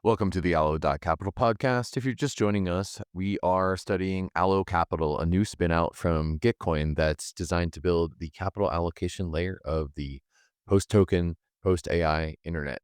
Welcome to the Allo.Capital podcast. If you're just joining us, we are studying Allo.Capital, a new spinout from Gitcoin that's designed to build the capital allocation layer of the post-token, post-AI internet.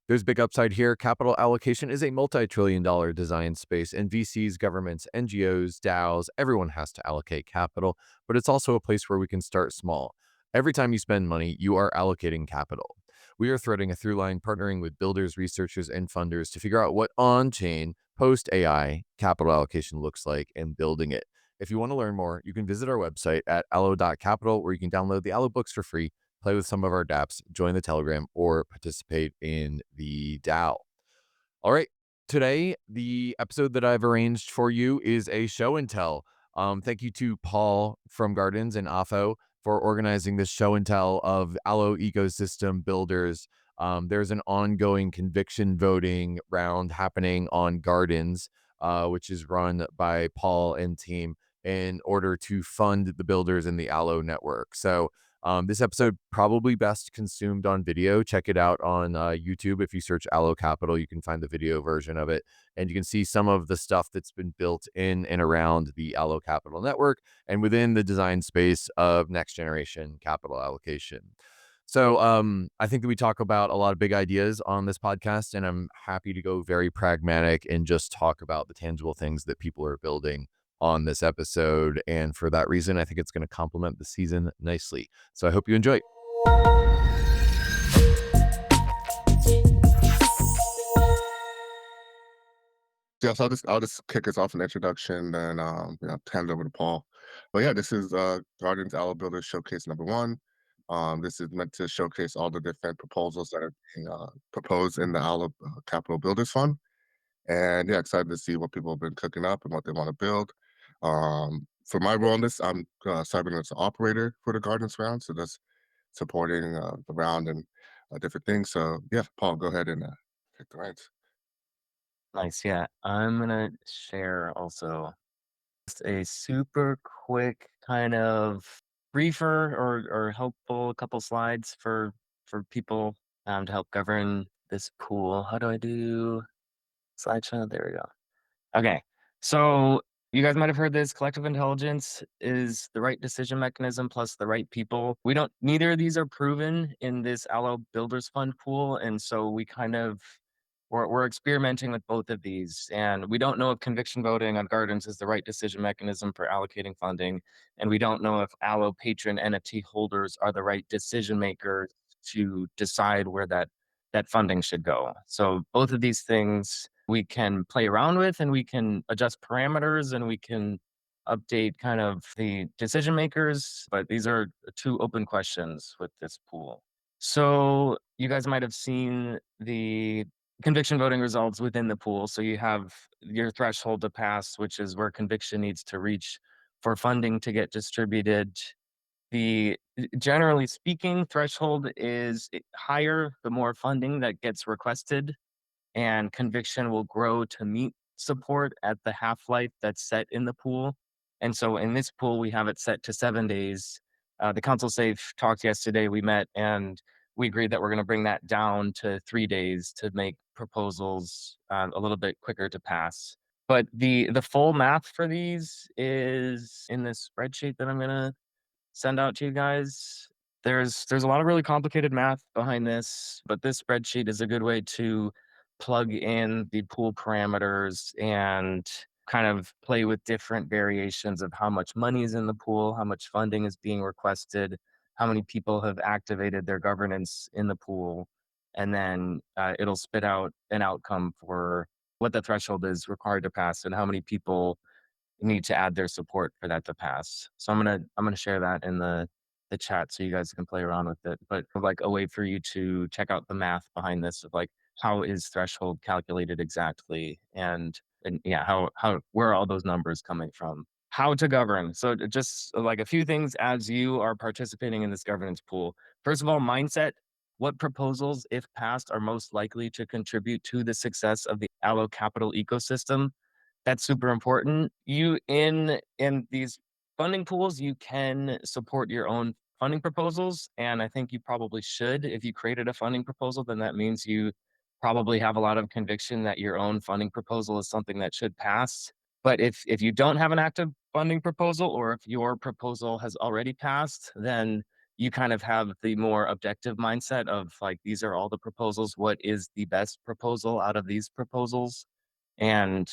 There's big upside here. Capital allocation is a multi-trillion-dollar design space, and VCs, governments, NGOs, DAOs, everyone has to allocate capital, but it's also a place where we can start small. Every time you spend money, you are allocating capital. We are threading a through line, partnering with builders, researchers, and funders to figure out what on chain, post AI capital allocation looks like and building it. If you want to learn more, you can visit our website at Allo.Capital, where you can download the Allo books for free, play with some of our dApps, join the Telegram, or participate in the DAO. All right. Today, the episode that I've arranged for you is a show and tell. Thank you to Paul from Gardens and AFO for organizing this show and tell of Allo ecosystem builders. There's an ongoing conviction voting round happening on Gardens, which is run by Paul and team in order to fund the builders in the Allo network. So this episode probably best consumed on video. Check it out on YouTube. If you search Allo.Capital, you can find the video version of it, and you can see some of the stuff that's been built in and around the Allo.Capital network and within the design space of next generation capital allocation. So I think that we talk about a lot of big ideas on this podcast, and I'm happy to go very pragmatic and just talk about the tangible things that people are building on this episode. And for that reason, I think it's going to complement the season nicely. So I hope you enjoy. Yeah, so I'll just kick us off an introduction, then hand it over to Paul. But yeah, this is Guardians Allo Builder Showcase #1. This is meant to showcase all the different proposals that are being proposed in the Allo Capital Builders Fund. And yeah, excited to see what people have been cooking up and what they want to build. For my role in this, I'm serving as an operator for the Gardens round, so that's supporting the round and different things. So yeah, Paul, go ahead and take the reins. Nice. Yeah. I'm gonna share also just a super quick kind of briefer or helpful couple slides for people to help govern this pool. How do I do slideshow? There we go. Okay. So you guys might have heard this collective intelligence is the right decision mechanism plus the right people. We don't, neither of these are proven in this Allo Builders Fund pool. And so we kind of, we're experimenting with both of these. And we don't know if conviction voting on gardens is the right decision mechanism for allocating funding. And we don't know if Allo patron NFT holders are the right decision makers to decide where that funding should go. So both of these things we can play around with, and we can adjust parameters, and we can update kind of the decision makers, but these are two open questions with this pool. So you guys might have seen the conviction voting results within the pool. So you have your threshold to pass, which is where conviction needs to reach for funding to get distributed. The generally speaking, threshold is higher the more funding that gets requested, and conviction will grow to meet support at the half-life that's set in the pool. And so in this pool, we have it set to 7 days. The council safe talked yesterday, we met, and we agreed that we're going to bring that down to 3 days to make proposals a little bit quicker to pass. But the full math for these is in this spreadsheet that I'm going to send out to you guys. There's a lot of really complicated math behind this, but this spreadsheet is a good way to plug in the pool parameters and kind of play with different variations of how much money is in the pool, how much funding is being requested, how many people have activated their governance in the pool, and then it'll spit out an outcome for what the threshold is required to pass and how many people need to add their support for that to pass. So I'm gonna share that in the chat so you guys can play around with it. But like a way for you to check out the math behind this of like how is threshold calculated exactly, and yeah, how where are all those numbers coming from? How to govern. So just like a few things as you are participating in this governance pool. First of all, mindset. What proposals, if passed, are most likely to contribute to the success of the Allo Capital ecosystem? That's super important. You in these funding pools, you can support your own funding proposals, and I think you probably should. If you created a funding proposal, then that means you probably have a lot of conviction that your own funding proposal is something that should pass. But if you don't have an active funding proposal, or if your proposal has already passed, then you kind of have the more objective mindset of like, these are all the proposals. What is the best proposal out of these proposals? And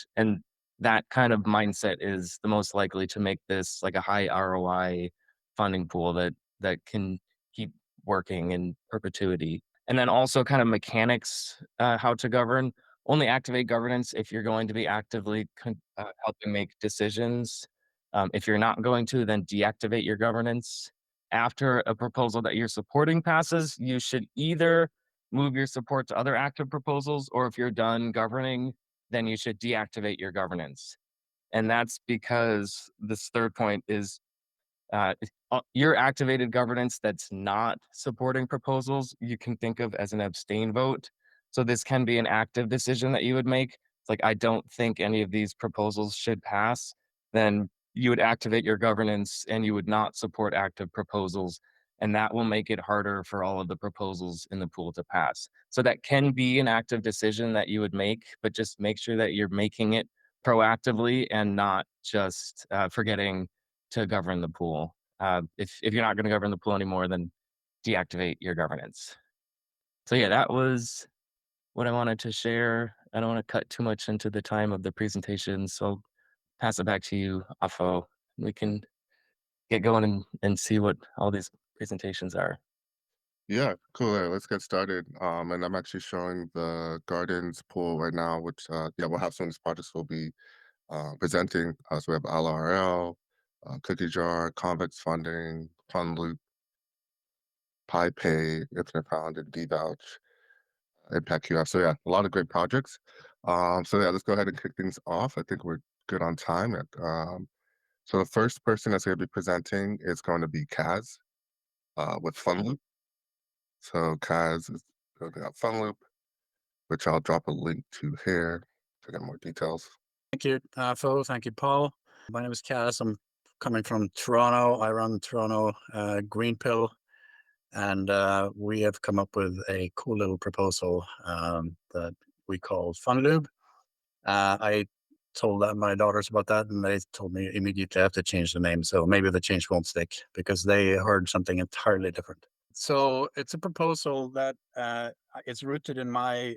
that kind of mindset is the most likely to make this like a high ROI funding pool that can keep working in perpetuity. And then also kind of mechanics, how to govern. Only activate governance if you're going to be actively helping make decisions. If you're not going to, then deactivate your governance. After a proposal that you're supporting passes, you should either move your support to other active proposals, or if you're done governing, then you should deactivate your governance. And that's because this third point is your activated governance that's not supporting proposals, you can think of as an abstain vote. So this can be an active decision that you would make. It's like, I don't think any of these proposals should pass. Then you would activate your governance and you would not support active proposals. And that will make it harder for all of the proposals in the pool to pass. So that can be an active decision that you would make, but just make sure that you're making it proactively and not just forgetting to govern the pool. If you're not going to govern the pool anymore, then deactivate your governance. So yeah, that was what I wanted to share. I don't want to cut too much into the time of the presentation, so I'll pass it back to you, Afo. We can get going and see what all these presentations are. Yeah, cool. Yeah, let's get started. And I'm actually showing the Gardens pool right now, which yeah, we'll have some of these projects we'll be presenting. So we have Allo, Cookie Jar, Convex Funding, Fund Loop, PyPay, Infinite Founded, vouch, Impact QF. So yeah, a lot of great projects. So yeah, let's go ahead and kick things off. I think we're good on time. So the first person that's going to be presenting is going to be Kaz with Fund Loop. So Kaz is building out Fund Loop, which I'll drop a link to here to get more details. Thank you, Phil. Thank you, Paul. My name is Cass. I'm coming from Toronto. I run Toronto Green Pill, and we have come up with a cool little proposal that we call FunLube. I told my daughters about that, and they told me immediately I have to change the name. So maybe the change won't stick because they heard something entirely different. So it's a proposal that is rooted in my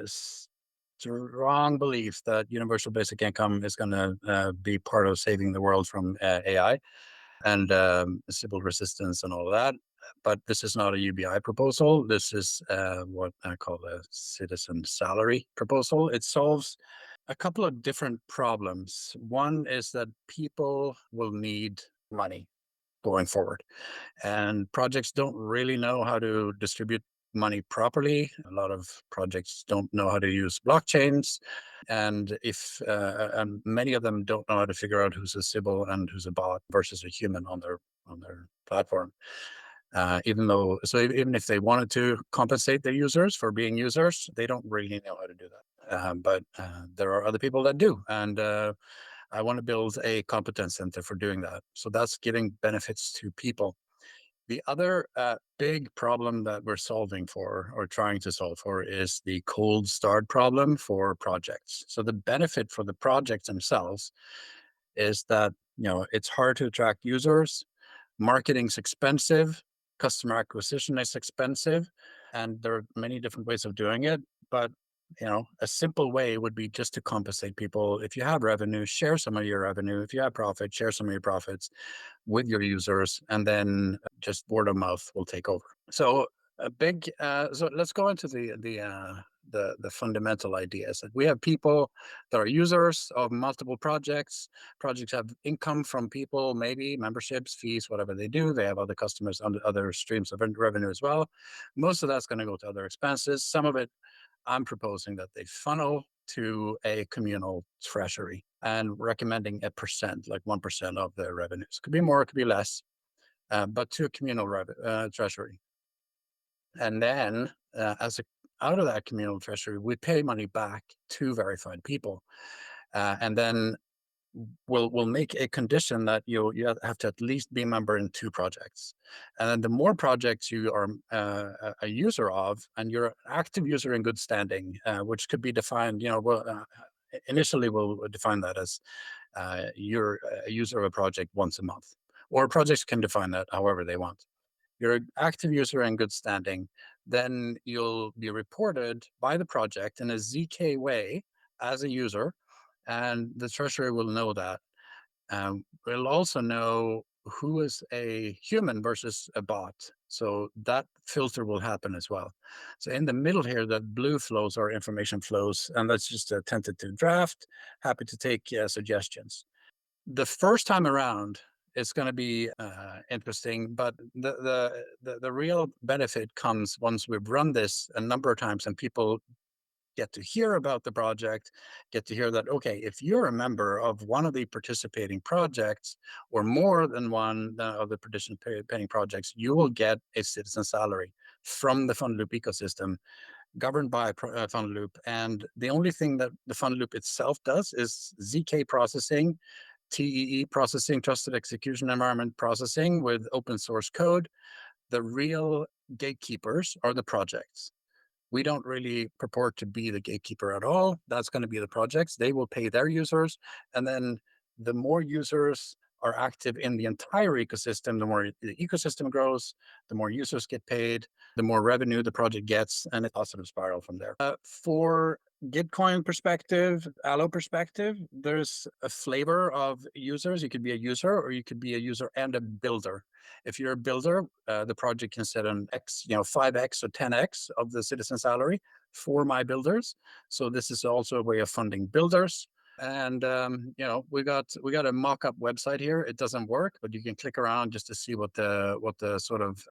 strong belief that universal basic income is going to be part of saving the world from AI and Sybil resistance and all of that. But this is not a UBI proposal. This is what I call a citizen salary proposal. It solves a couple of different problems. One is that people will need money going forward, and projects don't really know how to distribute money properly. A lot of projects don't know how to use blockchains, and if and many of them don't know how to figure out who's a Sybil and who's a bot versus a human on their platform. Even if they wanted to compensate their users for being users, they don't really know how to do that. But there are other people that do, and I want to build a competence center for doing that. So that's giving benefits to people. The other big problem that we're solving for or trying to solve for is the cold start problem for projects. So the benefit for the projects themselves is that it's hard to attract users, marketing's expensive, customer acquisition is expensive, and there are many different ways of doing it. But a simple way would be just to compensate people. If you have revenue, share some of your revenue. If you have profit, share some of your profits with your users, and then just word of mouth will take over. So so let's go into the fundamental ideas. We have people that are users of multiple projects. Projects have income from people, maybe memberships, fees, whatever they do. They have other customers, other streams of revenue as well. Most of that's going to go to other expenses. Some of it I'm proposing that they funnel to a communal treasury and recommending a percent, like 1% of their revenues. Could be more, it could be less, but to a communal treasury. And then out of that communal treasury, we pay money back to verified people. And then will make a condition that you have to at least be a member in 2 projects. And then the more projects you are a user of, and you're an active user in good standing, which could be defined, initially we'll define that as you're a user of a project once a month, or projects can define that however they want. You're an active user in good standing, then you'll be reported by the project in a ZK way as a user, and the treasury will know that. We'll also know who is a human versus a bot. So that filter will happen as well. So in the middle here, the blue flows are information flows, and that's just a tentative draft. Happy to take suggestions. The first time around, it's going to be interesting, but the real benefit comes once we've run this a number of times and people get to hear about the project, get to hear that, okay, if you're a member of one of the participating projects or more than one of the participating projects, you will get a citizen salary from the Fund Loop ecosystem governed by Fund Loop. And the only thing that the Fund Loop itself does is ZK processing, TEE processing, trusted execution environment processing with open source code. The real gatekeepers are the projects. We don't really purport to be the gatekeeper at all. That's going to be the projects. They will pay their users. And then the more users are active in the entire ecosystem, the more the ecosystem grows, the more users get paid, the more revenue the project gets, and a positive spiral from there. For Gitcoin perspective, Allo perspective, there's a flavor of users. You could be a user or you could be a user and a builder. If you're a builder, the project can set an X, 5X or 10X of the citizen salary for my builders. So this is also a way of funding builders. And we got a mock-up website here. It doesn't work, but you can click around just to see what the sort of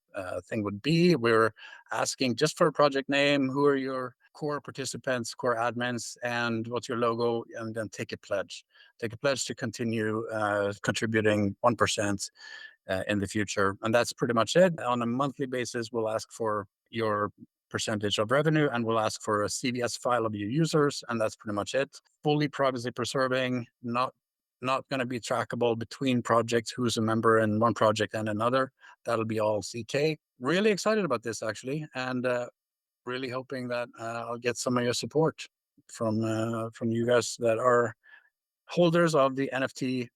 thing would be. We're asking just for a project name, who are your core participants, core admins, and what's your logo, and then take a pledge. Take a pledge to continue contributing 1% in the future. And that's pretty much it. On a monthly basis, we'll ask for your percentage of revenue, and we'll ask for a CVS file of your users, and that's pretty much it. Fully privacy preserving, not going to be trackable between projects, who's a member in one project and another. That'll be all CK. Really excited about this, actually, and really hoping that I'll get some of your support from you guys that are holders of the NFT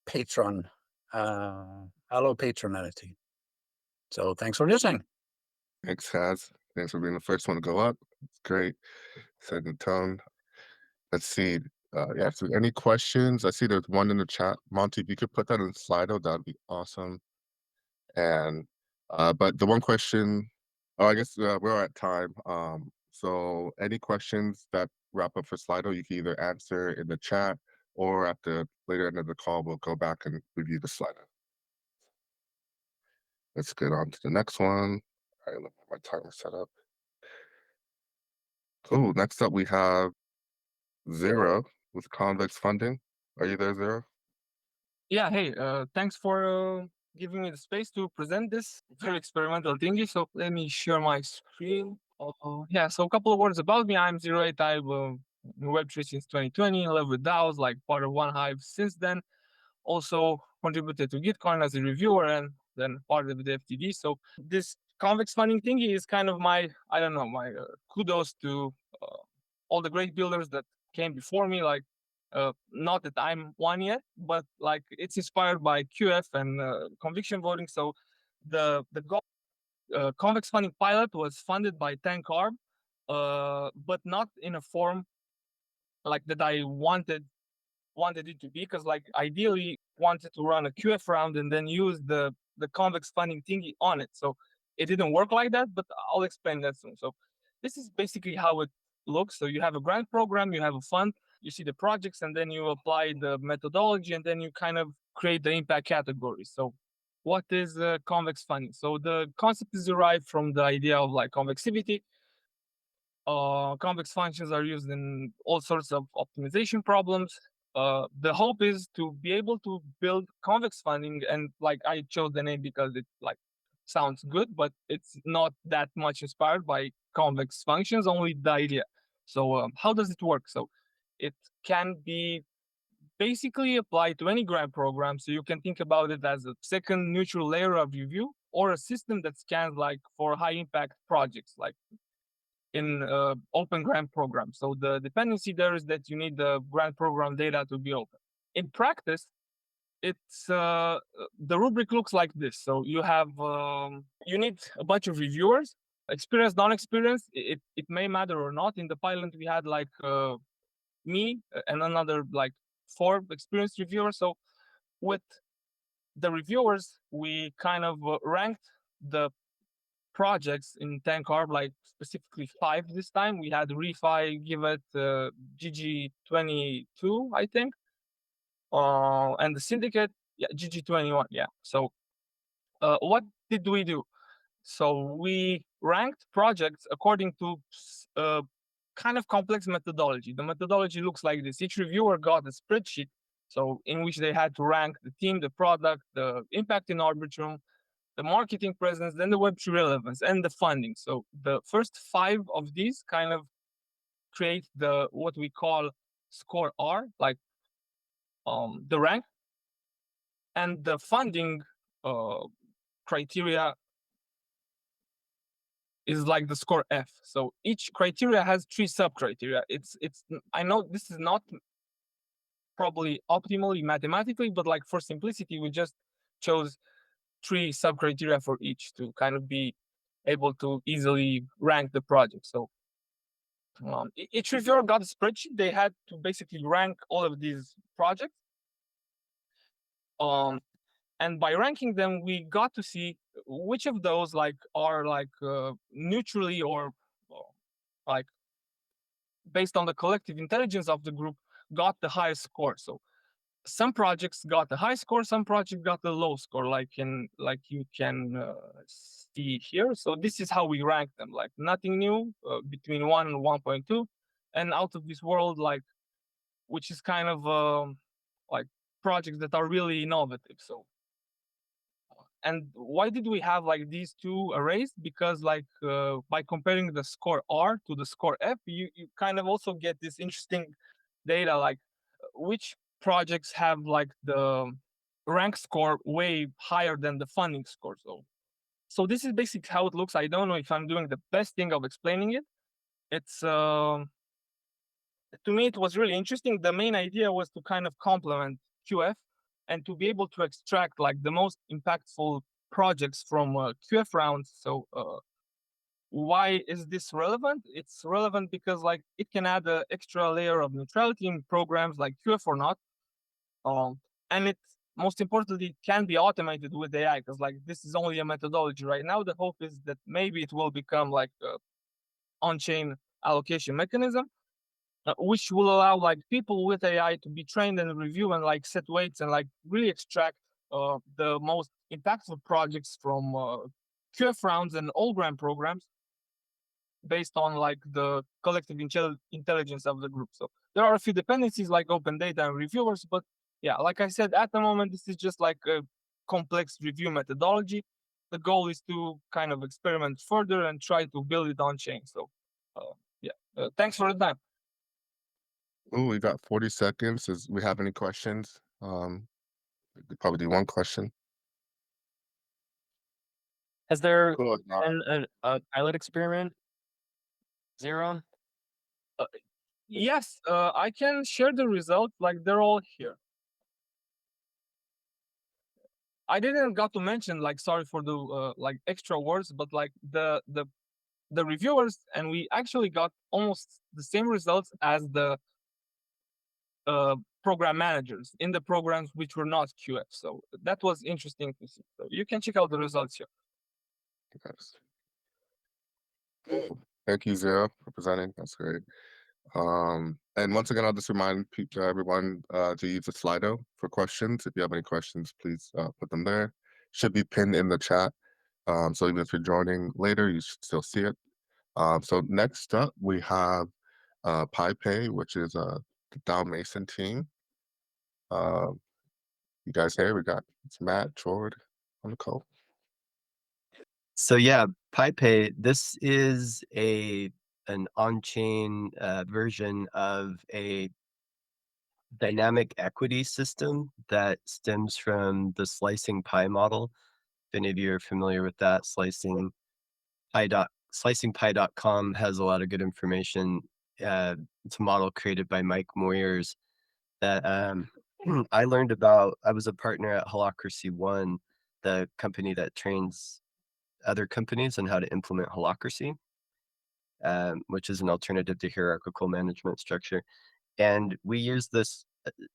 patron, Allo patron NFT. So thanks for listening. Thanks, Chaz. Thanks for being the first one to go up. It's great. Setting the tone. Let's see. So any questions? I see there's one in the chat. Monty, if you could put that in Slido, that'd be awesome. And but the one question, I guess we're at time. So any questions that wrap up for Slido, you can either answer in the chat or at the later end of the call, we'll go back and review the Slido. Let's get on to the next one. All right, let me get my timer set up. Cool. Next up, we have Zero with Convex Funding. Are you there, Zero? Yeah, hey, thanks for giving me the space to present this very experimental thingy. So let me share my screen. So a couple of words about me. I'm 08. I've been in Web3 since 2020. I live with DAOs, like part of One Hive since then. Also contributed to Gitcoin as a reviewer and then part of the FTD. So this convex funding thingy is kind of my kudos to all the great builders that came before me. Like, not that I'm one yet, but like it's inspired by QF and conviction voting. So the convex funding pilot was funded by 10carb, but not in a form like that I wanted it to be, because like ideally wanted to run a QF round and then use the convex funding thingy on it. So it didn't work like that, but I'll explain that soon. So this is basically how it looks. So you have a grant program, you have a fund, you see the projects, and then you apply the methodology, and then you kind of create the impact category. So what is convex funding? So the concept is derived from the idea of like convexivity. Convex functions are used in all sorts of optimization problems. The hope is to be able to build convex funding, and like I chose the name because it like sounds good, but it's not that much inspired by convex functions, only the idea. So how does it work? So it can be basically apply to any grant program. So you can think about it as a second neutral layer of review, or a system that scans like for high impact projects, like in open grant program. So the dependency there is that you need the grant program data to be open. In practice, it's the rubric looks like this. So you have you need a bunch of reviewers, experienced, non-experienced. It may matter or not. In the pilot, we had like me and another like 4 experienced reviewers. So with the reviewers, we kind of ranked the projects in 10 carb, like specifically 5 this time. We had Refi, Give It, GG22, I think, and the Syndicate, yeah, GG21, yeah. So what did we do? So we ranked projects according to kind of complex methodology. The methodology looks like this. Each reviewer got a spreadsheet, so in which they had to rank the team, the product, the impact in Arbitrum, the marketing presence, then the Web3 relevance, and the funding. So the first 5 of these kind of create the what we call score R, like the rank, and the funding criteria is like the score F. So each criteria has 3 sub criteria. It's I know this is not probably optimally mathematically, but like for simplicity, we just chose 3 sub criteria for each to kind of be able to easily rank the project. So each reviewer got a spreadsheet. They had to basically rank all of these projects. And by ranking them, we got to see which of those like are like neutrally or like based on the collective intelligence of the group got the highest score. So some projects got the high score, some projects got the low score, like you can see here. So this is how we rank them, like nothing new, between 1 and 1.2, and out of this world, like, which is kind of like projects that are really innovative. So and why did we have like these 2 arrays? Because like by comparing the score R to the score F, you kind of also get this interesting data, like which projects have like the rank score way higher than the funding score. So this is basically how it looks. I don't know if I'm doing the best thing of explaining it. It's to me it was really interesting. The main idea was to kind of complement QF and to be able to extract like the most impactful projects from QF rounds. So why is this relevant? It's relevant because like it can add an extra layer of neutrality in programs like QF or not. And it most importantly can be automated with AI, because like this is only a methodology right now. The hope is that maybe it will become like a on-chain allocation mechanism, which will allow like people with AI to be trained and review and like set weights and like really extract the most impactful projects from QF rounds and all grant programs based on like the collective intelligence of the group. So there are a few dependencies like open data and reviewers, but yeah, like I said, at the moment, this is just like a complex review methodology. The goal is to kind of experiment further and try to build it on chain. So yeah, thanks for the time. Ooh, we got 40 seconds. Does we have any questions? We could probably do 1 question. Has there Cool. If not, been a pilot experiment? Zero? Yes, I can share the results. Like they're all here. I didn't got to mention, like, sorry for the like extra words, but like the reviewers, and we actually got almost the same results as the program managers in the programs which were not QF. So that was interesting to see. So you can check out the results here. yes. Cool. Thank you, Zero, for presenting. That's great. And once again, I'll just remind everyone to use the Slido for questions. If you have any questions, please put them there. Should be pinned in the chat. So even if you're joining later, you should still see it. So next up, we have PyPay, which is the Dow Mason team. You guys here? It's Matt, Jord on the call. So yeah, PyPay, this is an on-chain version of a dynamic equity system that stems from the slicing pie model. If any of you are familiar with that, slicingpie.com has a lot of good information. It's a model created by Mike Moyers that I learned about. I was a partner at Holacracy One, the company that trains other companies on how to implement Holacracy, which is an alternative to hierarchical management structure. And we used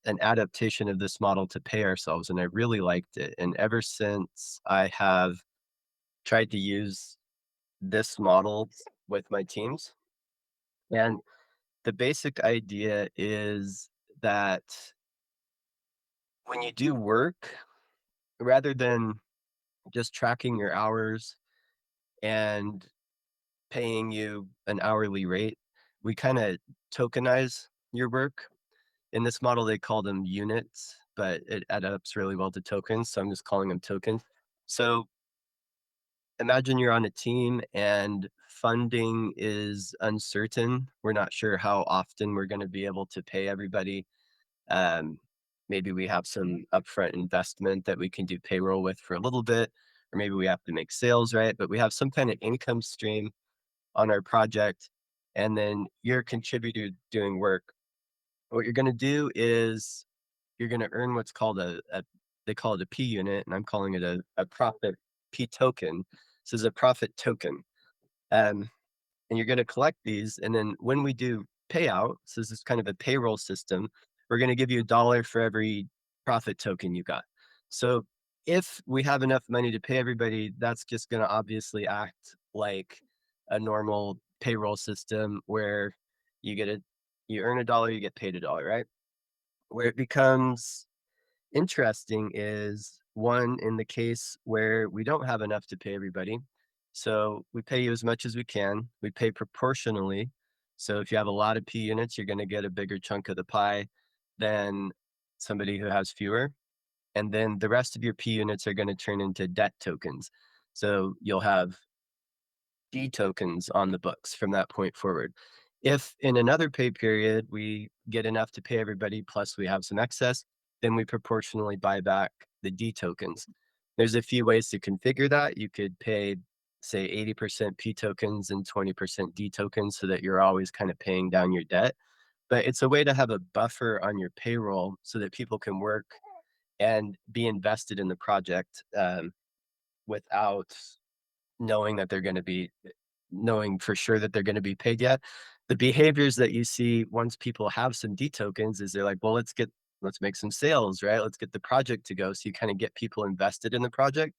an adaptation of this model to pay ourselves, and I really liked it. And ever since, I have tried to use this model with my teams. And the basic idea is that when you do work, rather than just tracking your hours and paying you an hourly rate, we kind of tokenize your work. In this model, they call them units, but it adds up really well to tokens. So I'm just calling them tokens. So imagine you're on a team and funding is uncertain. We're not sure how often we're going to be able to pay everybody. Um, Maybe we have some upfront investment that we can do payroll with for a little bit, or maybe we have to make sales, right? But we have some kind of income stream on our project, and then you're a contributor doing work. What you're going to do is you're going to earn what's called they call it a P unit, and I'm calling it a profit P token. This is a profit token. Um, and you're going to collect these. And then when we do payout, so this is kind of a payroll system, we're going to give you $1 for every profit token you got. So if we have enough money to pay everybody, that's just going to obviously act like a normal payroll system where you earn $1, you get paid $1, right? Where it becomes interesting is one in the case where we don't have enough to pay everybody. So we pay you as much as we can. We pay proportionally. So if you have a lot of P units, you're going to get a bigger chunk of the pie than somebody who has fewer. And then the rest of your P units are going to turn into debt tokens. So you'll have D tokens on the books from that point forward. If in another pay period we get enough to pay everybody, plus we have some excess, then we proportionally buy back the D tokens. There's a few ways to configure that. You could pay, say, 80% P tokens and 20% D tokens so that you're always kind of paying down your debt. But it's a way to have a buffer on your payroll so that people can work and be invested in the project without knowing that they're going to be knowing for sure that they're going to be paid yet. The behaviors that you see once people have some D tokens is they're like, well, let's make some sales, right? Let's get the project to go. So you kind of get people invested in the project.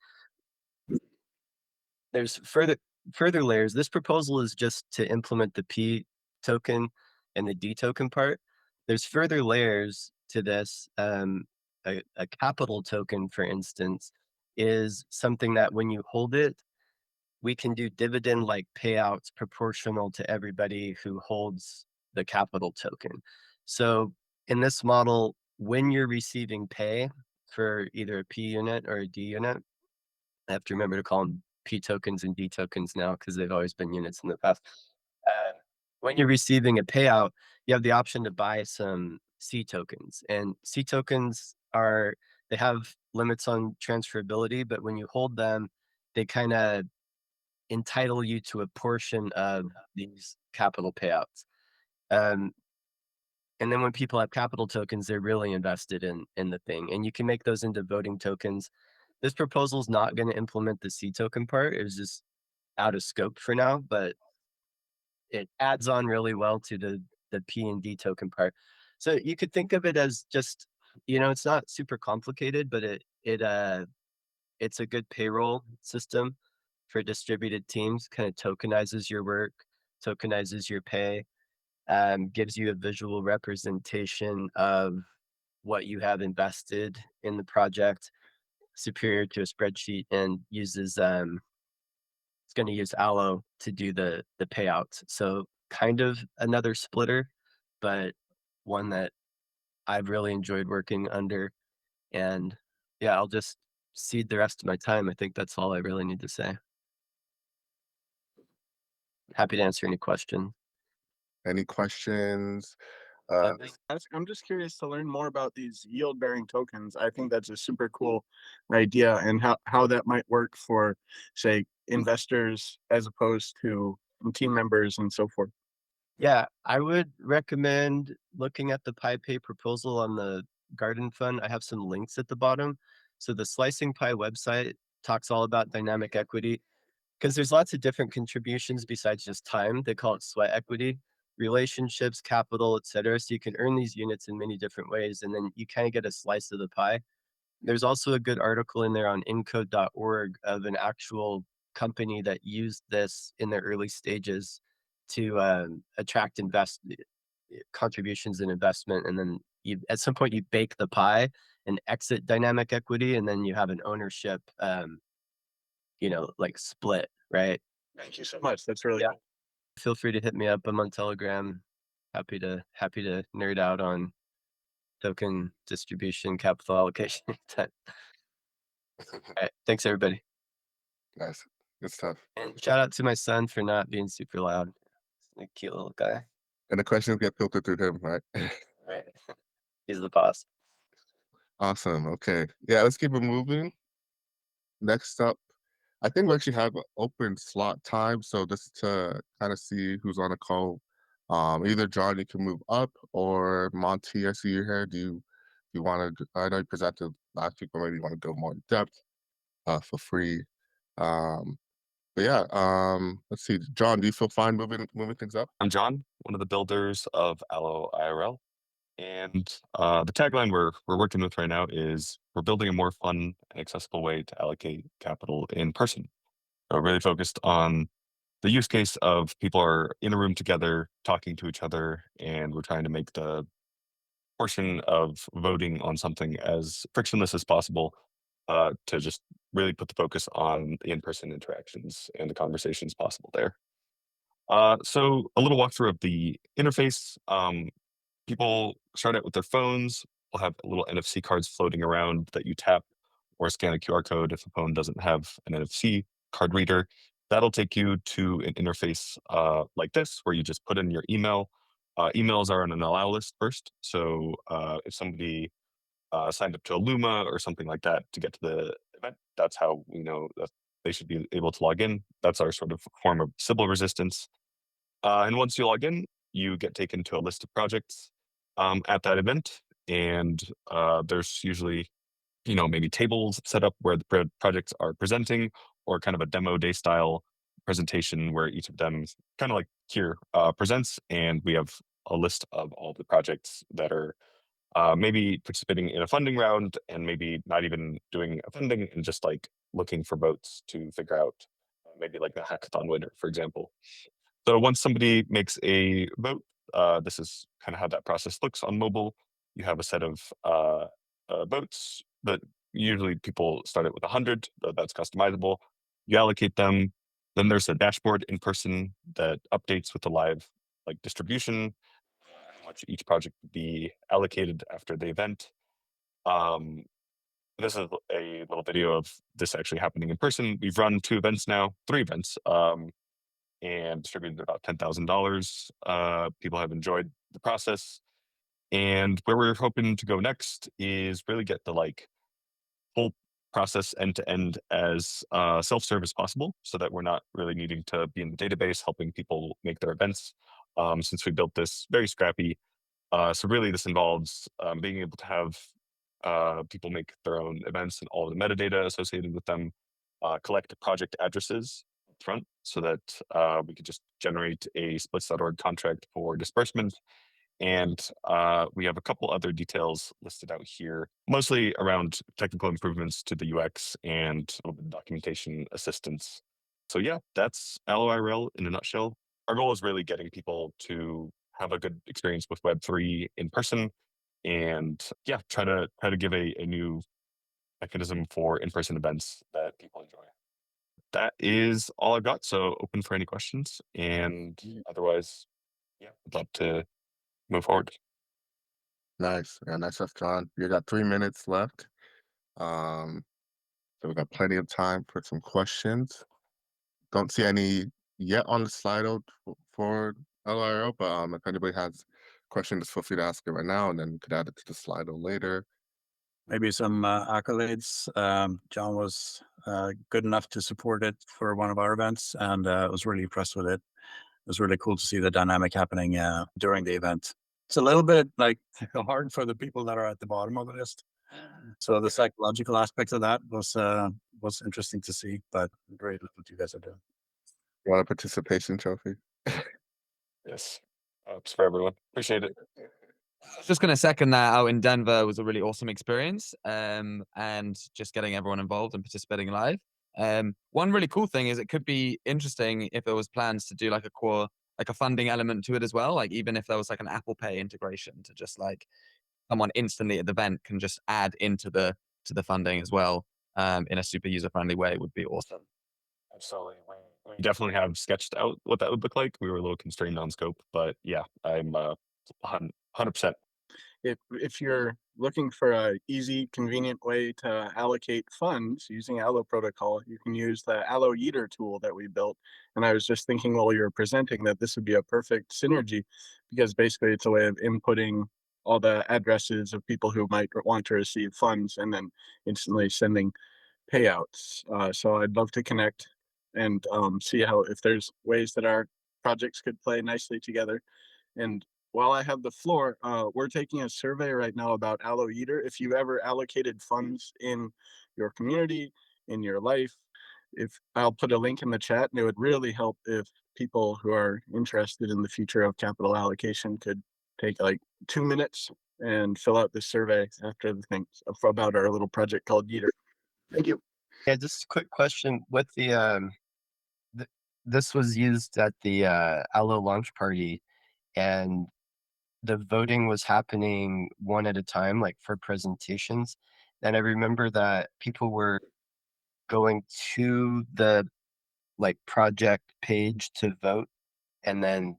There's further layers. This proposal is just to implement the P token and the D token part. There's further layers to this. A capital token, for instance, is something that when you hold it, we can do dividend-like payouts proportional to everybody who holds the capital token. So in this model, when you're receiving pay for either a P unit or a D unit, I have to remember to call them P tokens and D tokens now because they've always been units in the past. When you're receiving a payout, you have the option to buy some C tokens, and C tokens they have limits on transferability, but when you hold them, they kind of entitle you to a portion of these capital payouts. Um, and then when people have capital tokens, they're really invested in the thing, and you can make those into voting tokens. This proposal is not going to implement the C token part. It was just out of scope for now, but it adds on really well to the P and D token part. So you could think of it as just, it's not super complicated, but it's a good payroll system for distributed teams, kind of tokenizes your work, tokenizes your pay, gives you a visual representation of what you have invested in the project, superior to a spreadsheet, and it's going to use Allo to do the payouts. So kind of another splitter, but one that I've really enjoyed working under. And yeah, I'll just cede the rest of my time. I think that's all I really need to say. Happy to answer any questions. Any questions? Uh, I'm just curious to learn more about these yield-bearing tokens. I think that's a super cool idea, and how that might work for, say, investors as opposed to team members and so forth. Yeah, I would recommend looking at the PyPay proposal on the Garden Fund. I have some links at the bottom. So the Slicing Pie website talks all about dynamic equity because there's lots of different contributions besides just time. They call it sweat equity, relationships, capital, etc. So you can earn these units in many different ways, and then you kind of get a slice of the pie. There's also a good article in there on encode.org of an actual company that used this in their early stages to attract contributions and investment. And then at some point you bake the pie and exit dynamic equity, and then you have an ownership, like split, right? Thank you so much. That's really Yeah. cool. Feel free to hit me up. I'm on Telegram. Happy to nerd out on token distribution, capital allocation. All right. Thanks, everybody. nice. Good stuff. And shout out to my son for not being super loud. He's a cute little guy. And the questions get filtered through him, right? Right. He's the boss. Awesome. Okay. Yeah, let's keep it moving. Next up, I think we actually have an open slot time. So just to kind of see who's on the call, either John, you can move up, or Monty, I see you here. Do you want to? I know you presented last week already. You want to go more in depth, for free. Um, but yeah, let's see. John, do you feel fine moving things up? I'm John, one of the builders of Allo IRL. And the tagline we're working with right now is we're building a more fun and accessible way to allocate capital in person. So really focused on the use case of people are in a room together, talking to each other, and we're trying to make the portion of voting on something as frictionless as possible, to just really put the focus on the in-person interactions and the conversations possible there. So a little walkthrough of the interface. People start out with their phones. We'll have little NFC cards floating around that you tap or scan a QR code if the phone doesn't have an NFC card reader. That'll take you to an interface like this, where you just put in your email. Emails are on an allow list first. So if somebody signed up to Illuma or something like that to get to the event, that's how we know that they should be able to log in. That's our sort of form of Sybil resistance. And once you log in, you get taken to a list of projects at that event. And there's usually, maybe tables set up where the projects are presenting, or kind of a demo day style presentation where each of them kind of like here presents. And we have a list of all the projects that are maybe participating in a funding round, and maybe not even doing a funding and just like looking for votes to figure out maybe like the hackathon winner, for example. So once somebody makes a vote, this is kind of how that process looks on mobile. You have a set of votes that usually people start it with 100. That's customizable. You allocate them. Then there's a dashboard in person that updates with the live distribution, how much each project would be allocated after the event. This is a little video of this actually happening in person. We've run 2 events now, 3 events. And distributed about $10,000. People have enjoyed the process. And where we're hoping to go next is really get the whole process end to end as self-serve as possible, so that we're not really needing to be in the database helping people make their events. Since we built this very scrappy. So really this involves being able to have people make their own events and all the metadata associated with them, collect project addresses up front, so that we could just generate a splits.org contract for disbursement. And we have a couple other details listed out here, mostly around technical improvements to the UX and a little bit of documentation assistance. So yeah, that's Allo IRL in a nutshell. Our goal is really getting people to have a good experience with Web3 in person, and yeah, try to give a new mechanism for in-person events that people enjoy. That is all I've got. So open for any questions, and otherwise, yeah, I'd love to move forward. Nice. Yeah, nice stuff, John. You got 3 minutes left. Um, so we got plenty of time for some questions. Don't see any yet on the Slido for LRO, but if anybody has question, just feel free to ask it right now, and then we could add it to the Slido later. Maybe some accolades. John was good enough to support it for one of our events, and I was really impressed with it. It was really cool to see the dynamic happening during the event. It's a little bit like hard for the people that are at the bottom of the list. So the psychological aspects of that was interesting to see, but great what you guys are doing. You want a participation trophy? Yes. It's for everyone. Appreciate it. I was just going to second that. Out in Denver was a really awesome experience, and just getting everyone involved and participating live. One really cool thing is it could be interesting if there was plans to do like a funding element to it as well. Like even if there was like an Apple Pay integration to just like someone instantly at the event can just add into the funding as well, in a super user friendly way would be awesome. Absolutely. We definitely have sketched out what that would look like. We were a little constrained on scope, but yeah, I'm 100%. If you're looking for a easy, convenient way to allocate funds using Allo protocol, you can use the Allo Yeeter tool that we built. And I was just thinking while you were presenting that this would be a perfect synergy, because basically it's a way of inputting all the addresses of people who might want to receive funds and then instantly sending payouts. So I'd love to connect and see how if there's ways that our projects could play nicely together. And while I have the floor, we're taking a survey right now about Allo Yeeter. If you've ever allocated funds in your community, in your life, if I'll put a link in the chat, and it would really help if people who are interested in the future of capital allocation could take like 2 minutes and fill out this survey after the thing about our little project called Yeeter. Thank you. Yeah, just a quick question. With this was used at the Allo launch party, and the voting was happening one at a time, like for presentations. And I remember that people were going to the like project page to vote, and then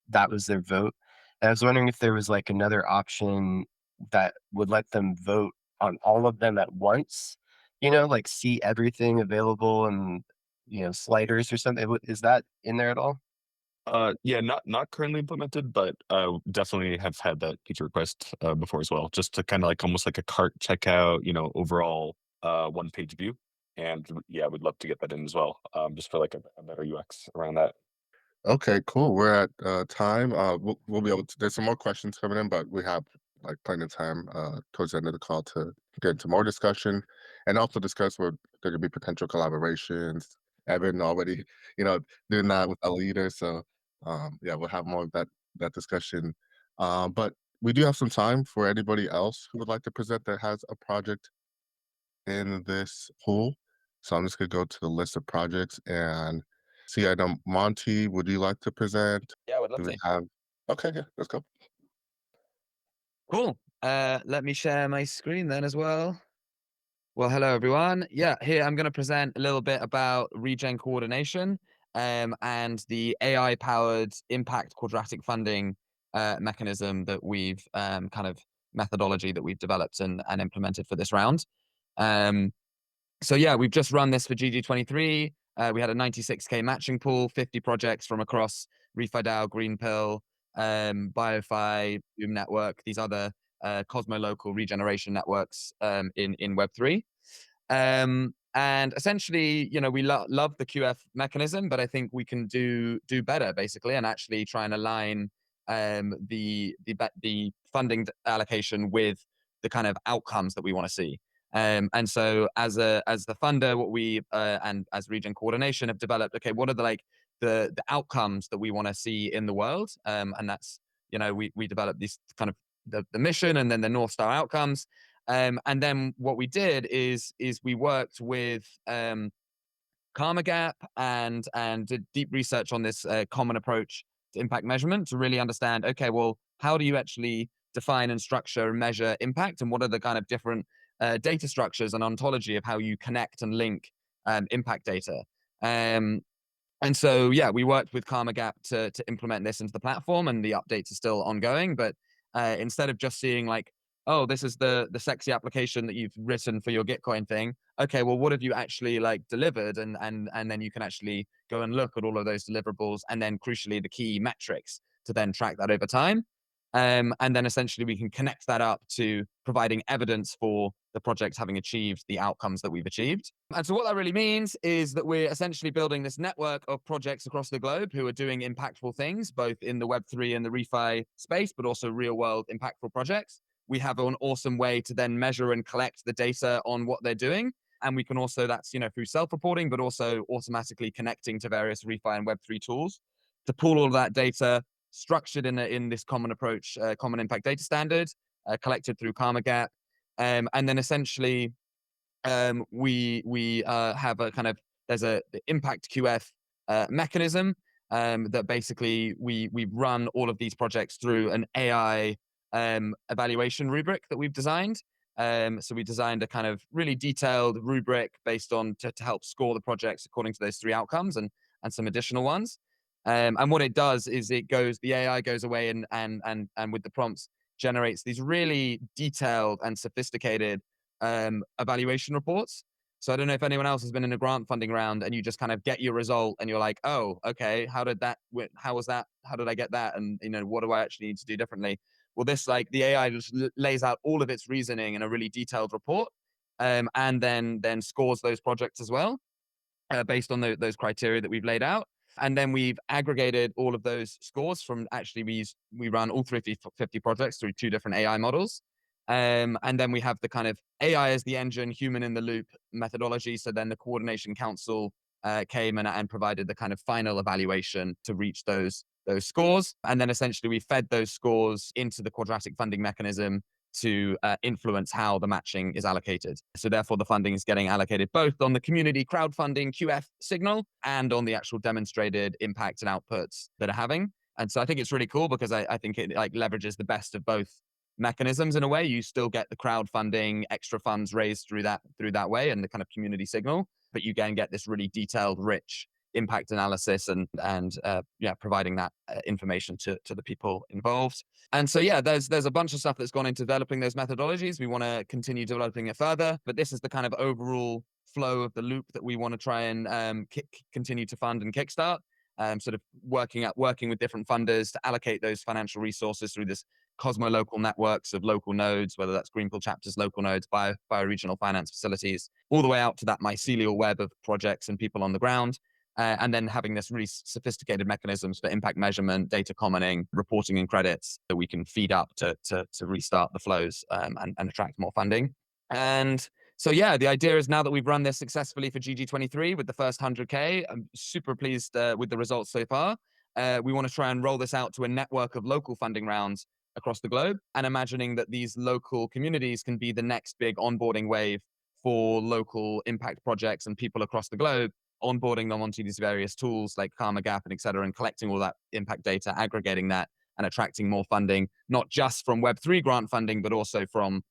that was their vote. And I was wondering if there was like another option that would let them vote on all of them at once, like see everything available and, sliders or something. Is that in there at all? Yeah, not currently implemented, but definitely have had that feature request before as well, just to kind of like almost like a cart checkout, overall one page view. And yeah, we'd love to get that in as well, just for like a better UX around that. Okay, cool. We're at time. We'll be able to. There's some more questions coming in, but we have like plenty of time towards the end of the call to get into more discussion, and also discuss where there could be potential collaborations. Evan already, doing that with a leader. So, yeah, we'll have more of that discussion. But we do have some time for anybody else who would like to present that has a project in this pool. So I'm just gonna go to the list of projects and see. I know Monty, would you like to present? Yeah, I would love Do we to. have? Okay, yeah, let's go. Cool. Let me share my screen then as well. Well, hello everyone. Yeah, here I'm going to present a little bit about regen coordination, and the AI-powered impact quadratic funding mechanism that we've kind of methodology that we've developed and implemented for this round. So yeah, we've just run this for GG23. We had a 96K matching pool, 50 projects from across RefiDAO, Greenpill, BioFi, Boom Network, these other Cosmo local regeneration networks in Web3. And essentially, we love the QF mechanism, but I think we can do better basically, and actually try and align the funding allocation with the kind of outcomes that we want to see. And so as the funder, what we and as Regen coordination have developed, okay, what are the outcomes that we want to see in the world? And that's, we developed these kind of the mission and then the North Star outcomes. And then what we did is we worked with Karma Gap and did deep research on this common approach to impact measurement to really understand, okay, well, how do you actually define and structure and measure impact, and what are the kind of different data structures and ontology of how you connect and link impact data. And so, yeah, we worked with Karma Gap to implement this into the platform, and the updates are still ongoing. But instead of just seeing like, oh, this is the sexy application that you've written for your Gitcoin thing. Okay, well, what have you actually like delivered? And then you can actually go and look at all of those deliverables, and then crucially the key metrics to then track that over time. And then essentially we can connect that up to providing evidence for the project having achieved the outcomes that we've achieved. And so what that really means is that we're essentially building this network of projects across the globe who are doing impactful things, both in the Web3 and the refi space, but also real world impactful projects. We have an awesome way to then measure and collect the data on what they're doing. And we can also, that's, through self-reporting, but also automatically connecting to various refi and Web3 tools to pull all of that data structured in this common approach, common impact data standard, collected through Karma Gap. And then essentially we have a kind of, there's a impact QF mechanism that basically we run all of these projects through an AI evaluation rubric that we've designed. So we designed a kind of really detailed rubric based on to help score the projects according to those 3 outcomes and some additional ones. And what it does is the AI goes away and with the prompts generates these really detailed and sophisticated evaluation reports. So I don't know if anyone else has been in a grant funding round and you just kind of get your result and you're like, oh, okay, how was that? How did I get that? And what do I actually need to do differently? Well, this, like, the AI just lays out all of its reasoning in a really detailed report, and then scores those projects as well, based on those criteria that we've laid out. And then we've aggregated all of those scores from, actually we run all 350 projects through 2 different AI models. And then we have the kind of AI as the engine, human in the loop methodology. So then the coordination council came and provided the kind of final evaluation to reach those scores. And then essentially we fed those scores into the quadratic funding mechanism to influence how the matching is allocated. So therefore, the funding is getting allocated both on the community crowdfunding QF signal and on the actual demonstrated impact and outputs that are having. And so I think it's really cool because I think it like leverages the best of both mechanisms in a way. You still get the crowdfunding, extra funds raised through that way, and the kind of community signal, but you can get this really detailed, rich impact analysis and providing that information to the people involved. And so there's a bunch of stuff that's gone into developing those methodologies. We want to continue developing it further, but this is the kind of overall flow of the loop that we want to try and continue to fund and kickstart. Sort of working with different funders to allocate those financial resources through this Cosmo local networks of local nodes, whether that's Greenpool chapters, local nodes, bioregional finance facilities, all the way out to that mycelial web of projects and people on the ground. And then having this really sophisticated mechanisms for impact measurement, data commoning, reporting, and credits that we can feed up to restart the flows and attract more funding. And so the idea is, now that we've run this successfully for GG23 with the first 100K, I'm super pleased with the results so far. We want to try and roll this out to a network of local funding rounds across the globe, and imagining that these local communities can be the next big onboarding wave for local impact projects and people across the globe, onboarding them onto these various tools like Karma Gap and et cetera, and collecting all that impact data, aggregating that, and attracting more funding, not just from Web3 grant funding, but also from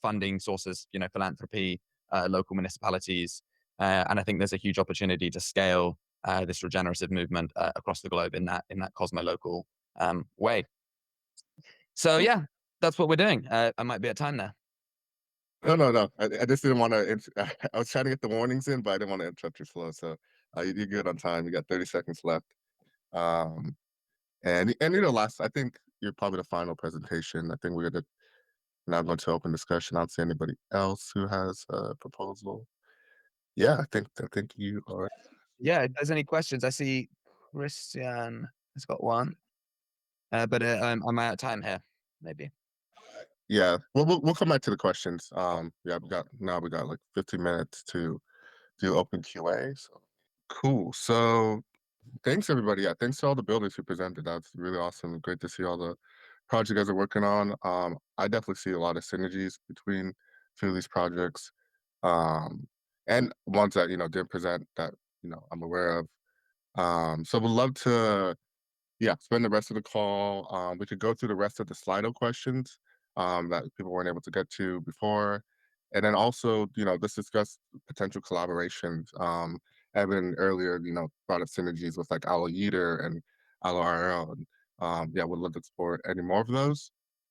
funding sources, philanthropy, local municipalities. And I think there's a huge opportunity to scale this regenerative movement across the globe in that Cosmo local way. So that's what we're doing. I might be at time there. No. I just didn't want to. I was trying to get the warnings in, but I didn't want to interrupt your flow. So you're good on time. You got 30 seconds left. And last, I think you're probably the final presentation. I think we're gonna now going to open discussion. I don't see anybody else who has a proposal. Yeah, I think you are. Yeah, if there's any questions, I see Christian has got one. But I'm out of time here, maybe. Yeah, we'll come back to the questions. Yeah, we got like 15 minutes to do open QA. So cool. So thanks everybody. Yeah, thanks to all the builders who presented. That's really awesome. Great to see all the projects you guys are working on. I definitely see a lot of synergies between two of these projects, and ones that didn't present that I'm aware of. So we'd love to spend the rest of the call. We could go through the rest of the Slido questions that people weren't able to get to before. And then also, let's discuss potential collaborations. Evan earlier, brought up synergies with like Yeeter and Allo.RL. And we'd love to explore any more of those.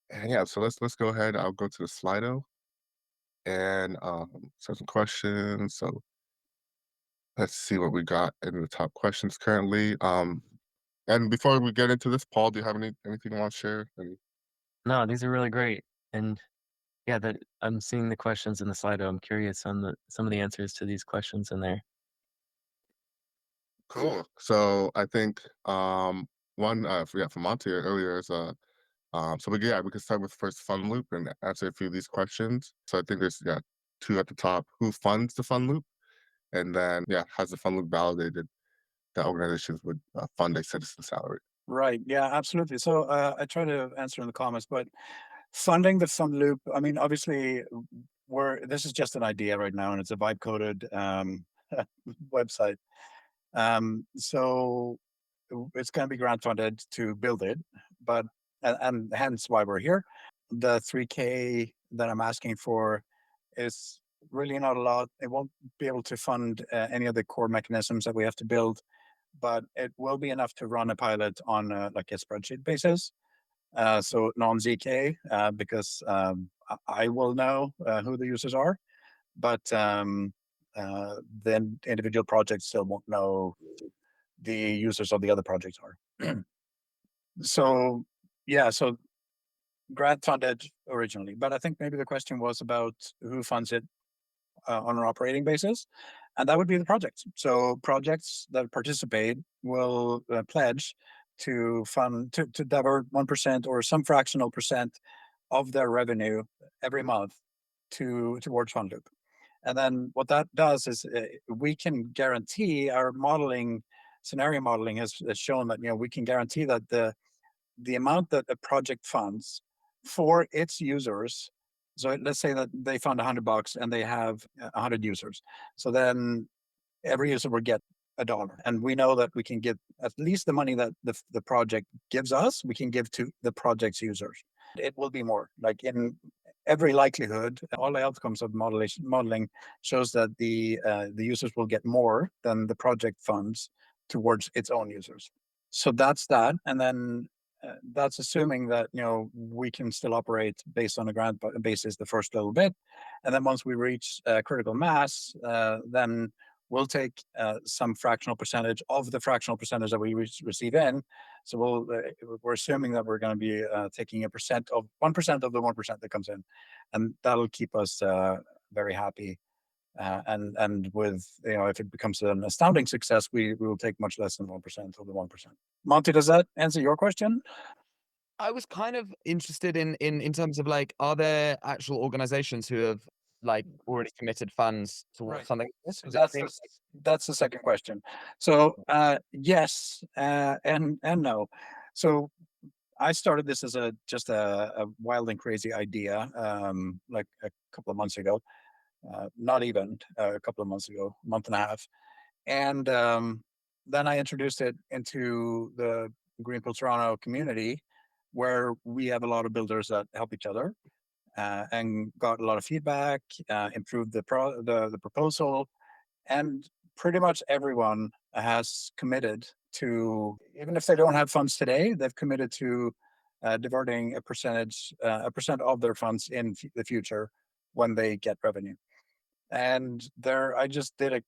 And so let's go ahead. I'll go to the Slido and start some questions. So let's see what we got in the top questions currently. And before we get into this, Paul, do you have anything you want to share? No, these are really great. And yeah, that I'm seeing the questions in the Slido. I'm curious on some of the answers to these questions in there. Cool. So I think one from Monty earlier is so we can start with first fun loop and answer a few of these questions. So I think there's two at the top. Who funds the fun loop? And then has the fun loop validated that organizations would fund a citizen salary? Right. Yeah, absolutely. So I try to answer in the comments, but funding the fund loop, I mean, obviously, this is just an idea right now, and it's a vibe coded website. So it's going to be grant funded to build it, but and hence why we're here. The 3K that I'm asking for is really not a lot. It won't be able to fund any of the core mechanisms that we have to build, but it will be enough to run a pilot on like a spreadsheet basis. So non-ZK, because I will know who the users are, but then individual projects still won't know the users of the other projects are. So yeah, so grant funded originally, but I think maybe the question was about who funds it on an operating basis, and that would be the projects. So projects that participate will pledge to fund to divert 1% or some fractional percent of their revenue every month towards fund loop. And then what that does is we can guarantee our modeling, scenario modeling has shown that we can guarantee that the amount that a project funds for its users. So let's say that they fund $100 and they have 100 users. So then every user will get $1, and we know that we can give at least the money that the project gives us. We can give to the project's users. It will be more. Like in every likelihood, all the outcomes of modeling shows that the users will get more than the project funds towards its own users. So that's that, and then that's assuming that we can still operate based on a grant basis the first little bit, and then once we reach critical mass, then we'll take some fractional percentage of the fractional percentage that we receive in. So we're assuming that we're going to be taking 1% of the 1% that comes in, and that'll keep us very happy. And with if it becomes an astounding success, we will take much less than 1% of the 1%. Monty, does that answer your question? I was kind of interested in terms of like, are there actual organizations who have like already committed funds towards Right. something like this? So 'Cause it that's seems that's the second question. So yes, and no. So I started this as just a wild and crazy idea, like a couple of months ago. Not even a couple of months ago, a month and a half. And then I introduced it into the Greenfield Toronto community, where we have a lot of builders that help each other, and got a lot of feedback, improved the proposal, and pretty much everyone has committed to, even if they don't have funds today, they've committed to diverting a percent of their funds in the future when they get revenue. And I just did a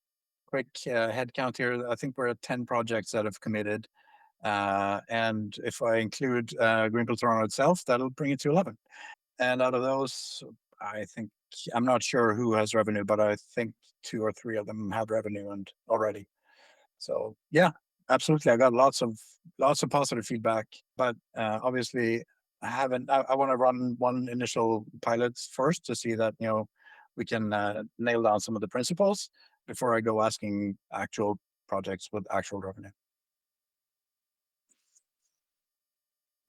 quick head count here. I think we're at 10 projects that have committed. And if I include Greenfield Toronto itself, that'll bring it to 11. And out of those, I think, I'm not sure who has revenue, but I think 2 or 3 of them have revenue and already. So yeah, absolutely. I got lots of positive feedback, but obviously I want to run one initial pilot first to see that we can nail down some of the principles before I go asking actual projects with actual revenue.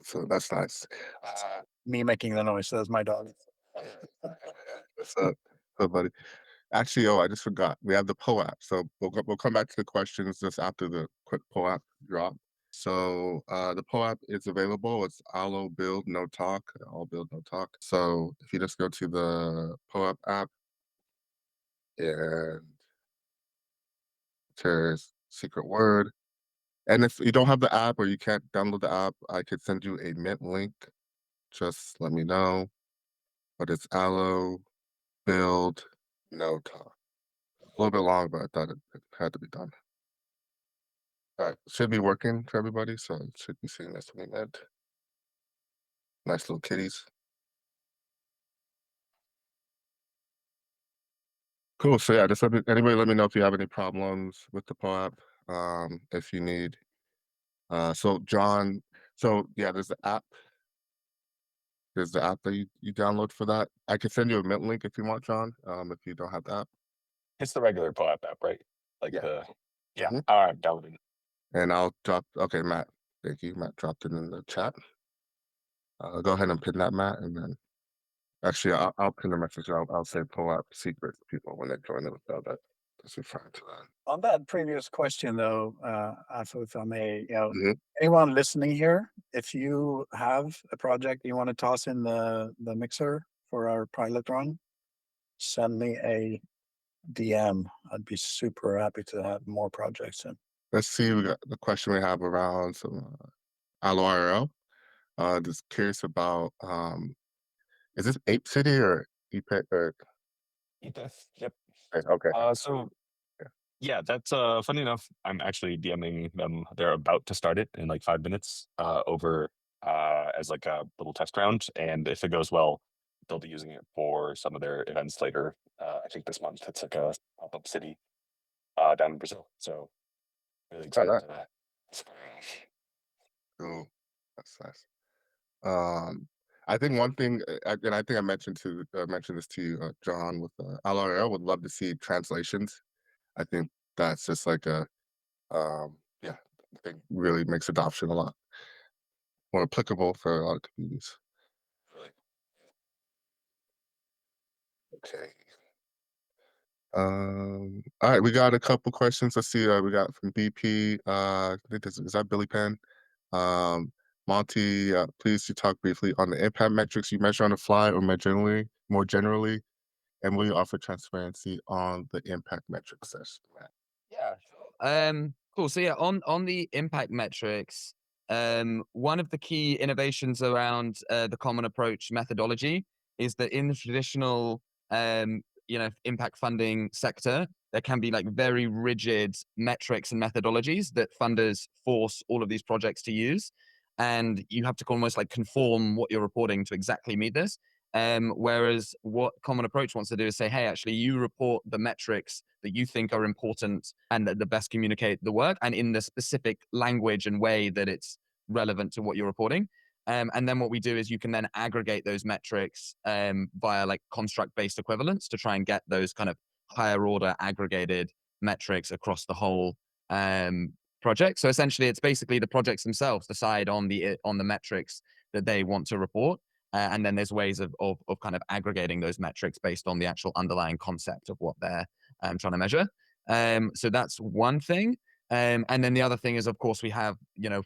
So that's nice. Me making the noise. That's my dog. What's up, buddy? Actually, I just forgot. We have the POAP. So we'll come back to the questions just after the quick POAP drop. So the POAP is available. It's Allo Build No Talk. All Build No Talk. So if you just go to the POAP app and there's secret word. And if you don't have the app or you can't download the app, I could send you a Mint link. Just let me know. But it's Allo Build No Talk. A little bit long, but I thought it had to be done. All right, should be working for everybody, so it should be seeing this on the end. Nice little kitties. Cool. So yeah, just anybody let me know if you have any problems with the POAP. If you need. So John, so yeah, there's the app. There's the app that you download for that. I can send you a Mint link if you want, John. If you don't have the app. It's the regular POAP app, right? Like Yeah. yeah. Mhm. All right, downloading. And I'll drop. Okay, Matt. Thank you. Matt dropped it in the chat. Go ahead and pin that, Matt, and then actually I'll pin the message. I'll say POAP secret to people when they join the that's referring to that. On that previous question, though, Alpha, if I may, Mhm. anyone listening here, if you have a project you want to toss in the mixer for our pilot run, send me a DM. I'd be super happy to have more projects in. Let's see. We got the question we have around some Allo IRL. Just curious about is this Ape City or EPEC or Yep. okay. So Yeah. yeah, that's funny enough. I'm actually DMing them. They're about to start it in like 5 minutes over as like a little test round, and if it goes well, they'll be using it for some of their events later. I think this month it's like a pop-up city down in Brazil. So really excited nice. to Cool. That's nice. I think one thing, and I think I mentioned this to you, John, with LRL, would love to see translations. I think that's just like yeah, I think really makes adoption a lot more applicable for a lot of communities. really. Okay. All right, we got a couple questions. Let's see. We got from BP. I think this is that Billy Penn. Monty, please you talk briefly on the impact metrics you measure on the fly or more generally, and will you offer transparency on the impact metrics session? Yeah, sure. Cool. So yeah, on the impact metrics, one of the key innovations around the common approach methodology is that in the traditional, impact funding sector, there can be like very rigid metrics and methodologies that funders force all of these projects to use, and you have to almost like conform what you're reporting to exactly meet this. Whereas what Common Approach wants to do is say, hey, actually, you report the metrics that you think are important and that best communicate the work, and in the specific language and way that it's relevant to what you're reporting. And then what we do is you can then aggregate those metrics via like construct-based equivalents to try and get those kind of higher order aggregated metrics across the whole project. So essentially, it's basically the projects themselves decide on the metrics that they want to report. And then there's ways of kind of aggregating those metrics based on the actual underlying concept of what they're trying to measure. So that's one thing. And then the other thing is, of course, we have,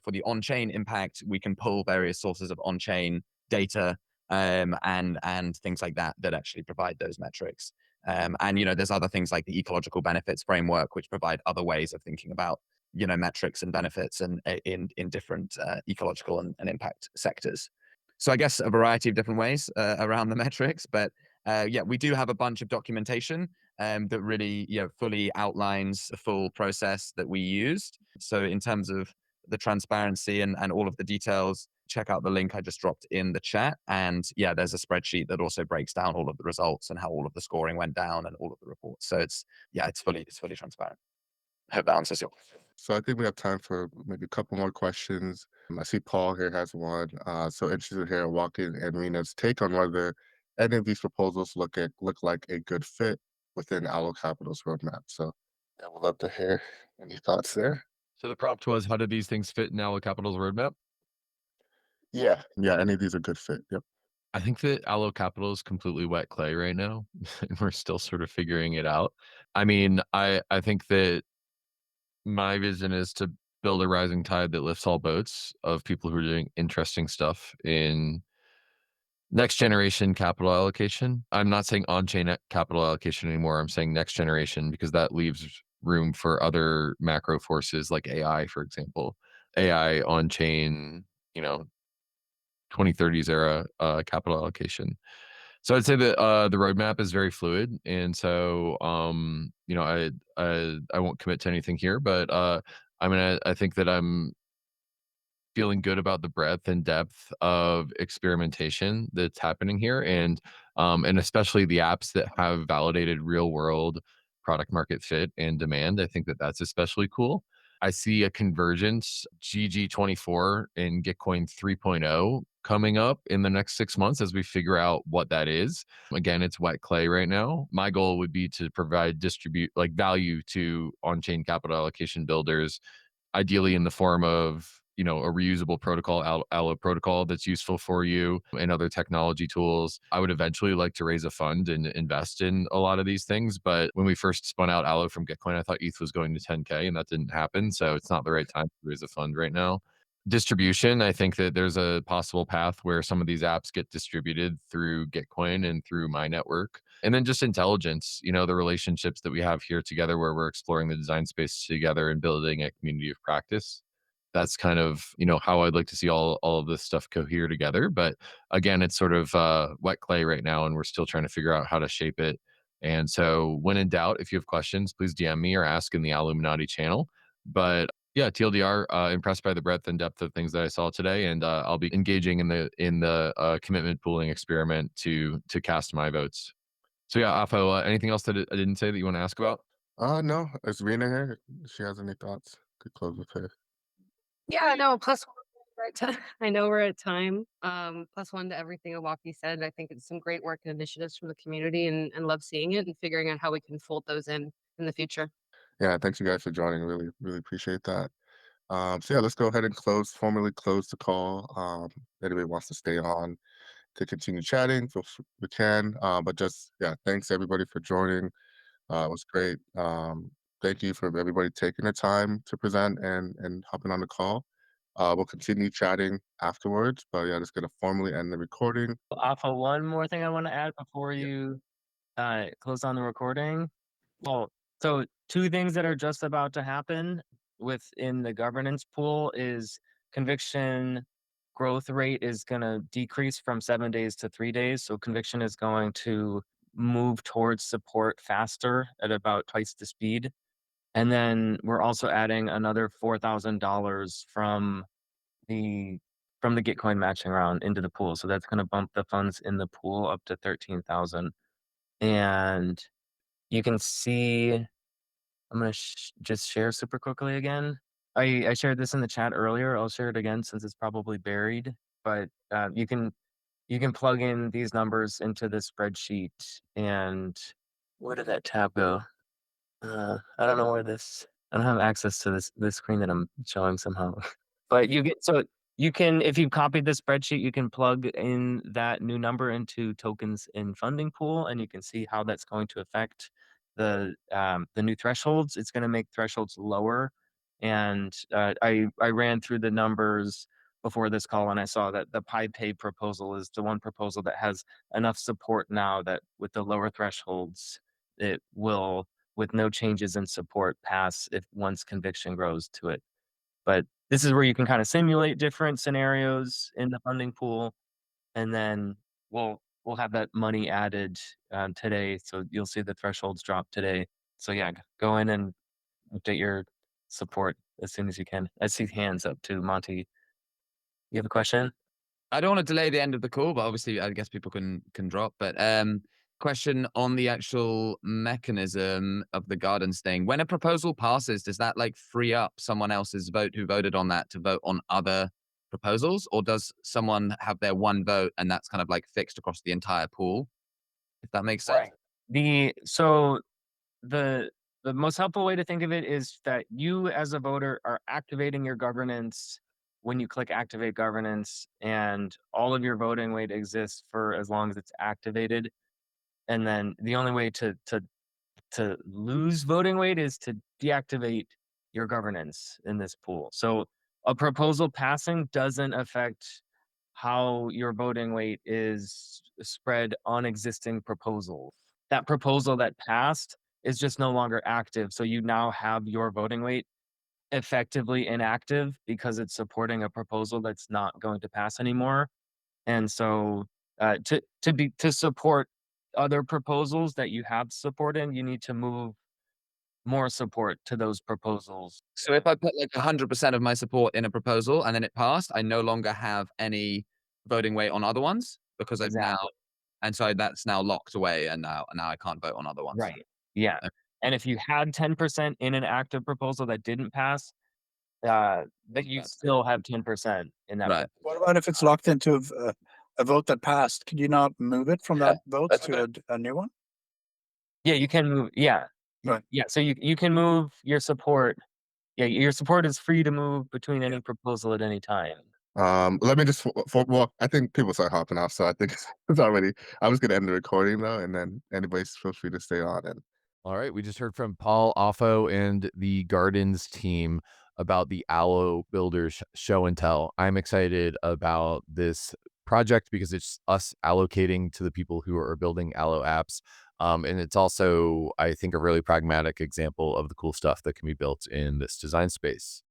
for the on-chain impact, we can pull various sources of on-chain data and things like that that actually provide those metrics. And there's other things like the ecological benefits framework, which provide other ways of thinking about metrics and benefits and in different ecological and impact sectors. So I guess a variety of different ways around the metrics, but yeah, we do have a bunch of documentation that really fully outlines the full process that we used. So in terms of the transparency and all of the details, check out the link I just dropped in the chat. And yeah, there's a spreadsheet that also breaks down all of the results and how all of the scoring went down and all of the reports. So it's fully transparent. I hope that answers your question. So I think we have time for maybe a couple more questions. I see Paul here has one. So interested here in Walking and Rena's take on whether any of these proposals look like a good fit within Allo.Capital's roadmap. So yeah, we'd love to hear any thoughts there. So the prompt was, how do these things fit in Allo.Capital's roadmap? Yeah, any of these are good fit. Yep. I think that Allo.Capital is completely wet clay right now, and we're still sort of figuring it out. I mean, I think that my vision is to build a rising tide that lifts all boats of people who are doing interesting stuff in next generation capital allocation. I'm not saying on-chain capital allocation anymore. I'm saying next generation because that leaves room for other macro forces like AI, for example. AI on-chain, 2030s era capital allocation. So I'd say that the roadmap is very fluid, and so I won't commit to anything here, but I mean, I think that I'm feeling good about the breadth and depth of experimentation that's happening here, and especially the apps that have validated real world product market fit and demand. I think that that's especially cool. I see a convergence GG24 and Gitcoin 3.0 coming up in the next 6 months as we figure out what that is. Again, it's wet clay right now. My goal would be to provide distribute like value to on-chain capital allocation builders, ideally in the form of, a reusable protocol, Allo protocol that's useful for you, and other technology tools. I would eventually like to raise a fund and invest in a lot of these things. But when we first spun out Allo from Gitcoin, I thought ETH was going to 10K, and that didn't happen. So it's not the right time to raise a fund right now. Distribution, I think that there's a possible path where some of these apps get distributed through Gitcoin and through my network. And then just intelligence, the relationships that we have here together where we're exploring the design space together and building a community of practice. That's kind of, how I'd like to see all of this stuff cohere together. But again, it's sort of wet clay right now, and we're still trying to figure out how to shape it. And so when in doubt, if you have questions, please DM me or ask in the Illuminati channel. But yeah, TLDR, impressed by the breadth and depth of things that I saw today, and I'll be engaging in the commitment pooling experiment to cast my votes. So yeah, Afo, anything else that I didn't say that you want to ask about? No, is Rena here? If she has any thoughts, could close with her. Yeah, no, plus one. I know we're at time. Plus one to everything Awaki said. I think it's some great work and initiatives from the community, and love seeing it and figuring out how we can fold those in the future. Yeah, thanks you guys for joining. Really, really appreciate that. So yeah, let's go ahead and formally close the call. If anybody wants to stay on to continue chatting, we can. But just yeah, thanks everybody for joining. It was great. Thank you for everybody taking the time to present and hopping on the call. We'll continue chatting afterwards, but yeah, just gonna formally end the recording. Alpha, one more thing I want to add before Yeah. you close on the recording. Well, so two things that are just about to happen within the governance pool is conviction growth rate is going to decrease from 7 days to 3 days. So conviction is going to move towards support faster at about twice the speed. And then we're also adding another $4,000 the from the Gitcoin matching round into the pool. So that's going to bump the funds in the pool up to 13,000. And you can see, I'm going to just share super quickly again. I shared this in the chat earlier. I'll share it again since it's probably buried. But you can plug in these numbers into the spreadsheet. And where did that tab go? I don't know where this. I don't have access to this screen that I'm showing somehow. But you can, if you copied the spreadsheet, you can plug in that new number into tokens in funding pool, and you can see how that's going to affect the new thresholds. It's going to make thresholds lower, and I ran through the numbers before this call, and I saw that the PyPay proposal is the one proposal that has enough support now that with the lower thresholds, it will, with no changes in support, pass if once conviction grows to it. But this is where you can kind of simulate different scenarios in the funding pool, and then we'll have that money added today. So you'll see the thresholds drop today. So yeah, go in and update your support as soon as you can. I see hands up too. Monty, you have a question? I don't want to delay the end of the call, but obviously I guess people can drop. But question on the actual mechanism of the gardens thing. When a proposal passes, does that like free up someone else's vote who voted on that to vote on other proposals? Or does someone have their one vote and that's kind of like fixed across the entire pool? If that makes sense. So the most helpful way to think of it is that you as a voter are activating your governance when you click activate governance, and all of your voting weight exists for as long as it's activated. And then the only way to lose voting weight is to deactivate your governance in this pool. So a proposal passing doesn't affect how your voting weight is spread on existing proposals. That proposal that passed is just no longer active. So you now have your voting weight effectively inactive because it's supporting a proposal that's not going to pass anymore. And so to support other proposals that you have support in, you need to move more support to those proposals. So if I put like 100% of my support in a proposal and then it passed, I no longer have any voting weight on other ones because I've now, Exactly. and so that's now locked away, and now I can't vote on other ones. Right. Yeah. Okay. And if you had 10% in an active proposal that didn't pass, that you That's still have 10% in that. right. What about if it's locked into a vote that passed? Could you not move it from that vote That's to a new one? Yeah, you can move. Yeah. Right. Yeah. So you can move your support. Yeah, your support is free to move between any proposal at any time. Let me just well, I think people start hopping off, so I think it's already. I was gonna end the recording though, and then anybody feel free to stay on. And All right, we just heard from Paul Offo and the Gardens team about the Allo Builders show and tell. I'm excited about this project because it's us allocating to the people who are building Allo apps. And it's also, I think, a really pragmatic example of the cool stuff that can be built in this design space.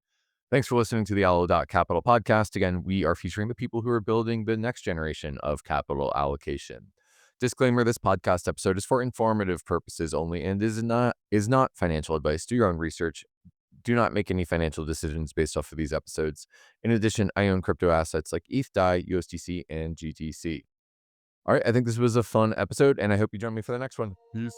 Thanks for listening to the Allo.Capital podcast. Again, we are featuring the people who are building the next generation of capital allocation. Disclaimer: this podcast episode is for informative purposes only and is not financial advice. Do your own research. Do not make any financial decisions based off of these episodes. In addition, I own crypto assets like ETH, DAI, USDC, and GTC. All right, I think this was a fun episode, and I hope you join me for the next one. Peace.